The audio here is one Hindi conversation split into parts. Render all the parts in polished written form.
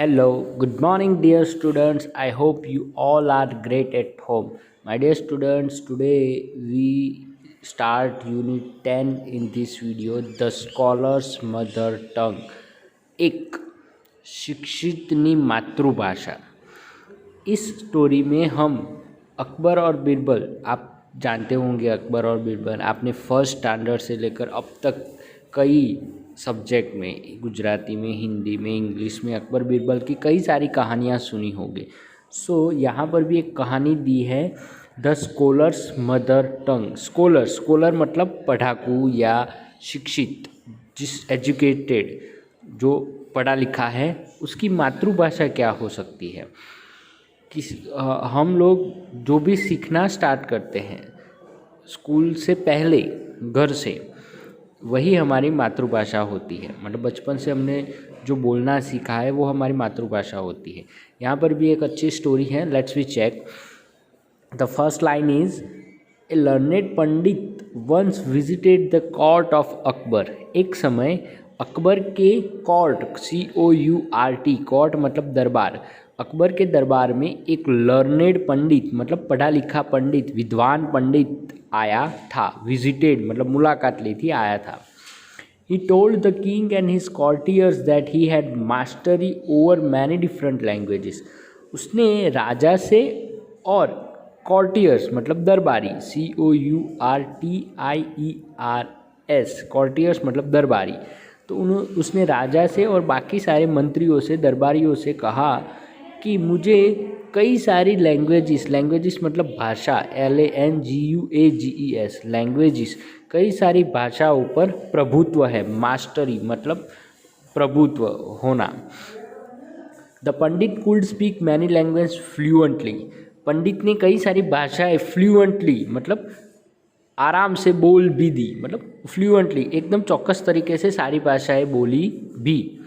Hello, good morning, dear students. I hope you all are great at home. My dear students, today we start Unit 10 in this video, The Scholar's Mother Tongue. एक शिक्षितनी मातृभाषा। इस स्टोरी में हम अकबर और बीरबल, आप जानते होंगे अकबर और बीरबल, आपने फर्स्ट स्टैंडर्ड से लेकर अब तक कई सब्जेक्ट में, गुजराती में, हिंदी में, इंग्लिश में अकबर बीरबल की कई सारी कहानियाँ सुनी होंगी। यहाँ पर भी एक कहानी दी है, the scholars mother tongue. Scholar मतलब पढ़ाकू या शिक्षित, जिस एजुकेटेड, जो पढ़ा लिखा है, उसकी मातृभाषा क्या हो सकती है। हम लोग जो भी सीखना स्टार्ट करते हैं स्कूल से पहले, घर से, वही हमारी मातृभाषा होती है। मतलब बचपन से हमने जो बोलना सीखा है वो हमारी मातृभाषा होती है। यहाँ पर भी एक अच्छी स्टोरी है, let's we check. The first line is, a learned pandit once visited the court of Akbar. एक समय अकबर के कोर्ट, COURT, कोर्ट मतलब दरबार, अकबर के दरबार में एक लर्नेड पंडित मतलब पढ़ा लिखा पंडित, विद्वान पंडित आया था। विजिटेड मतलब मुलाकात ली थी, आया था। He told the king and his courtiers that he had mastery over many different languages. उसने राजा से और कॉर्टियर्स मतलब दरबारी, COURTIERS, कॉर्टियर्स मतलब दरबारी, तो उसने राजा से और बाकी सारे मंत्रियों से, दरबारियों से कहा कि मुझे कई सारी लैंग्वेजेस मतलब भाषा, LANGUAGES, लैंग्वेजेस, कई सारी भाषाओं पर प्रभुत्व है। मास्टरी मतलब प्रभुत्व होना। The pandit could speak many language fluently. पंडित ने कई सारी भाषाएं फ्लुएंटली मतलब आराम से बोल भी दी, मतलब फ्लुएंटली एकदम चौकस तरीके से सारी भाषाएं बोली भी।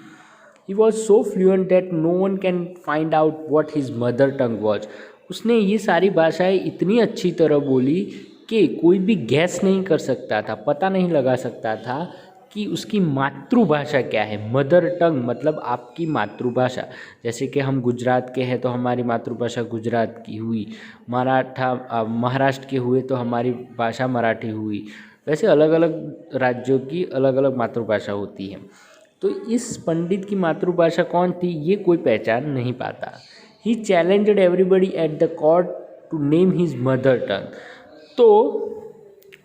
He was so fluent that no one can find out what his mother tongue was. उसने ये सारी भाषाएं इतनी अच्छी तरह बोली कि कोई भी गैस नहीं कर सकता था, पता नहीं लगा सकता था कि उसकी मातृभाषा क्या है। मदर टंग मतलब आपकी मातृभाषा। जैसे कि हम गुजरात के हैं तो हमारी मातृभाषा गुजरात की हुई, महाराष्ट्र के हुए तो हमारी भाषा मराठी हुई। वैसे अलग अलग राज्यों की अलग अलग मातृभाषा होती है। तो इस पंडित की मातृभाषा कौन थी ये कोई पहचान नहीं पाता। He challenged everybody at the court to name his mother tongue. तो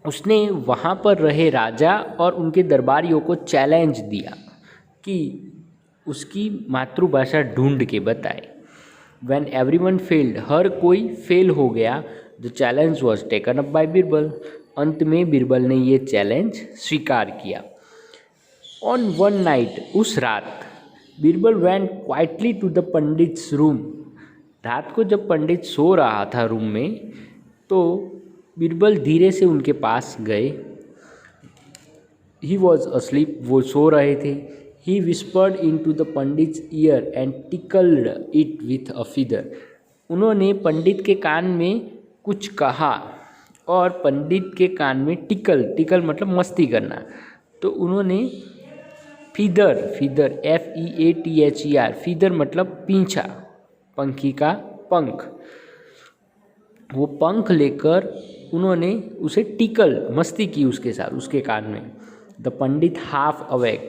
उसने वहाँ पर रहे राजा और उनके दरबारियों को चैलेंज दिया कि उसकी मातृभाषा ढूंढ के बताए। व्हेन एवरीवन फेल्ड, हर कोई फेल हो गया, the challenge was taken up bye Birbal. अंत में बीरबल ने ये चैलेंज स्वीकार किया। ऑन वन नाइट, उस रात, Birbal went quietly to the pandit's room. रात को जब पंडित सो रहा था रूम में, तो बीरबल धीरे से उनके पास गए। ही वॉज अस्लीप, वो सो रहे थे। He whispered into the pandit's ear and tickled it with a feather. उन्होंने पंडित के कान में कुछ कहा और पंडित के कान में टिकल मतलब मस्ती करना, तो उन्होंने फीदर FEATHER, फीदर मतलब पींछा, पंखी का पंख, वो पंख लेकर उन्होंने उसे टिकल, मस्ती की उसके साथ, उसके कान में। द पंडित हाफ अवेक,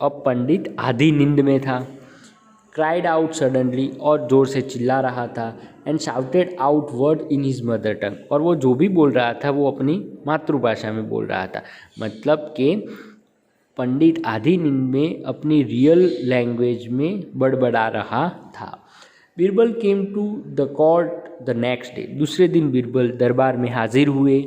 अब पंडित आधी नींद में था। क्राइड आउट सडनली, और जोर से चिल्ला रहा था। And shouted out word in his mother टंग, और वो जो भी बोल रहा था वो अपनी मातृभाषा में बोल रहा था। मतलब कि पंडित आधी नींद में अपनी रियल लैंग्वेज में बड़बड़ा रहा था। Birbal came to the court the next day. दूसरे दिन बीरबल दरबार में हाजिर हुए।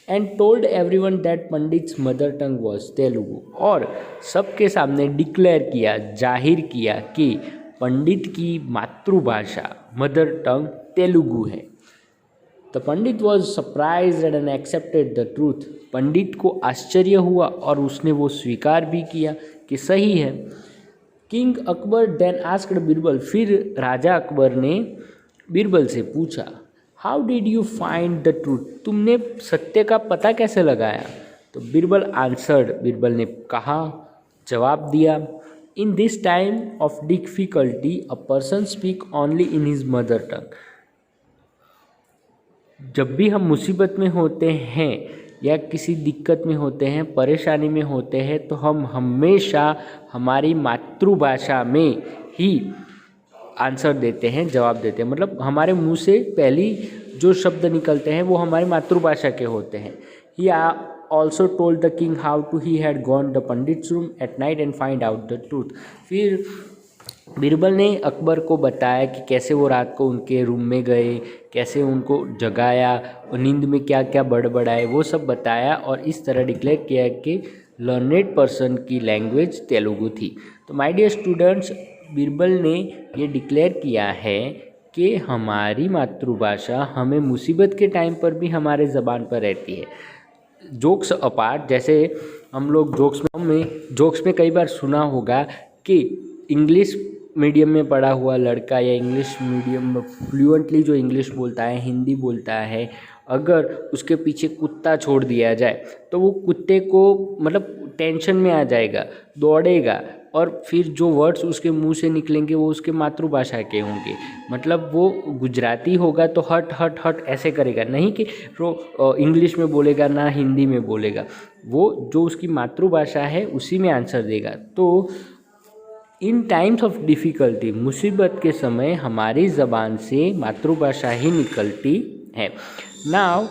And told everyone that pandit's mother tongue was Telugu, और सबके सामने डिक्लेयर किया, जाहिर किया कि पंडित की मातृभाषा मदर टंग तेलुगु है। The pandit was surprised and accepted the truth. पंडित को आश्चर्य हुआ और उसने वो स्वीकार भी किया कि सही है। King Akbar then asked Birbal, फिर राजा अकबर ने बीरबल से पूछा, how did you find the truth, तुमने सत्य का पता कैसे लगाया। तो बीरबल आंसर्ड, बीरबल ने कहा, जवाब दिया, in this time of difficulty a person speak only in his mother टंग। जब भी हम मुसीबत में होते हैं या किसी दिक्कत में होते हैं, परेशानी में होते हैं, तो हम हमेशा हमारी मातृभाषा में ही आंसर देते हैं, जवाब देते हैं। मतलब हमारे मुंह से पहली जो शब्द निकलते हैं वो हमारी मातृभाषा के होते हैं। He also told the king how to he had gone the pandit's room at night and find out the truth. फिर बीरबल ने अकबर को बताया कि कैसे वो रात को उनके रूम में गए, कैसे उनको जगाया, और नींद में क्या क्या बड़बड़ाए, वो सब बताया, और इस तरह डिक्लेयर किया कि लर्नेड पर्सन की लैंग्वेज तेलुगु थी। तो माय डियर स्टूडेंट्स, बीरबल ने ये डिक्लेयर किया है कि हमारी मातृभाषा हमें मुसीबत के टाइम पर भी हमारे ज़बान पर रहती है। जोक्स अपार्ट, जैसे हम लोग जोक्स में कई बार सुना होगा कि इंग्लिश मीडियम में पढ़ा हुआ लड़का या इंग्लिश मीडियम में फ्लुएंटली जो इंग्लिश बोलता है, हिंदी बोलता है, अगर उसके पीछे कुत्ता छोड़ दिया जाए तो वो कुत्ते को मतलब टेंशन में आ जाएगा, दौड़ेगा, और फिर जो वर्ड्स उसके मुंह से निकलेंगे वो उसके मातृभाषा के होंगे। मतलब वो गुजराती होगा तो हट हट हट ऐसे करेगा, नहीं कि वो इंग्लिश में बोलेगा ना हिंदी में बोलेगा, वो जो उसकी मातृभाषा है उसी में आंसर देगा। तो इन टाइम्स ऑफ डिफ़िकल्टी, मुसीबत के समय हमारी ज़बान से मातृभाषा ही निकलती है। नाउ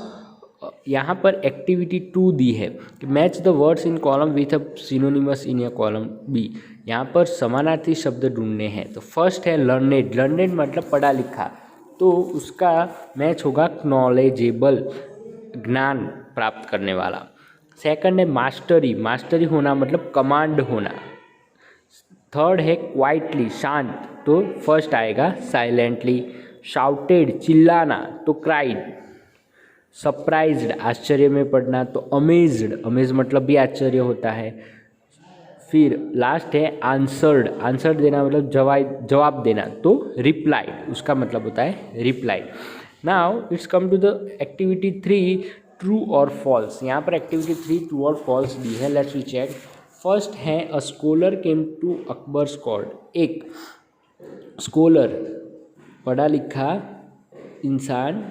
यहाँ पर एक्टिविटी 2 दी है कि match the words in column with a synonymous in a column B. यहाँ पर समानार्थी शब्द ढूंढने हैं। तो फर्स्ट है लर्नेड। लर्नेड मतलब पढ़ा लिखा, तो उसका मैच होगा नॉलेजेबल, ज्ञान प्राप्त करने वाला। सेकंड है मास्टरी। मास्टरी होना मतलब कमांड होना। थर्ड है क्वाइटली, शांत, तो फर्स्ट आएगा साइलेंटली। शाउटेड, चिल्लाना, तो क्राइड। सरप्राइज्ड, आश्चर्य में पड़ना, तो अमेज्ड, अमेज मतलब भी आश्चर्य होता है। फिर लास्ट है आंसर्ड। आंसर देना मतलब जवाब देना, तो रिप्लाइड, उसका मतलब होता है replied. Now it's come to the activity 3, true और फॉल्स। यहाँ पर एक्टिविटी 3 ट्रू और फॉल्स दी है। Let's we check. फर्स्ट है a scholar came to Akbar's court. एक स्कॉलर, पढ़ा लिखा इंसान,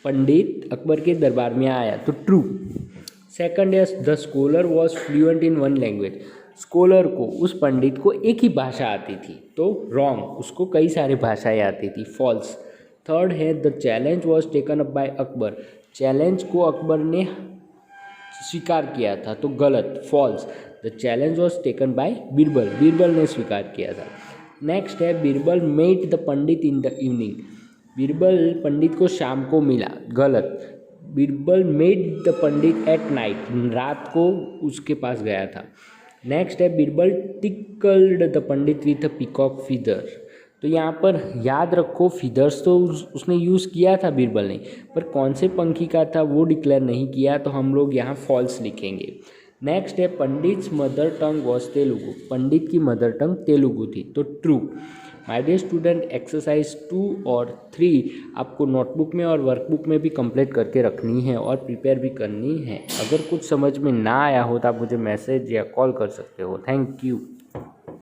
पंडित अकबर के दरबार में आया, तो ट्रू। सेकंड है the scholar was fluent in one language. Scholar को, उस पंडित को एक ही भाषा आती थी, तो रॉन्ग, उसको कई सारी भाषाएं आती थी, फॉल्स। थर्ड है the challenge was taken up by Akbar. Challenge को अकबर ने स्वीकार किया था, तो गलत, false. The challenge was taken by Birbal. Birbal ने स्वीकार किया था। नेक्स्ट है Birbal met the pandit in the evening. Birbal पंडित को शाम को मिला, गलत। Birbal met the pandit at night, रात को उसके पास गया था। नेक्स्ट है Birbal tickled the pandit with a peacock feather. तो यहाँ पर याद रखो, फीदर्स तो उसने यूज़ किया था बीरबल ने, पर कौन से पंखी का था वो डिक्लेयर नहीं किया, तो हम लोग यहाँ फॉल्स लिखेंगे। नेक्स्ट है pandit's mother tongue was Telugu. पंडित की मदर टंग तेलुगु थी, तो true. My dear student, exercise 2 और 3 आपको नोटबुक में और वर्कबुक में भी कंप्लीट करके रखनी है और प्रिपेयर भी करनी है। अगर कुछ समझ में ना आया हो तो आप मुझे मैसेज या कॉल कर सकते हो। Thank you.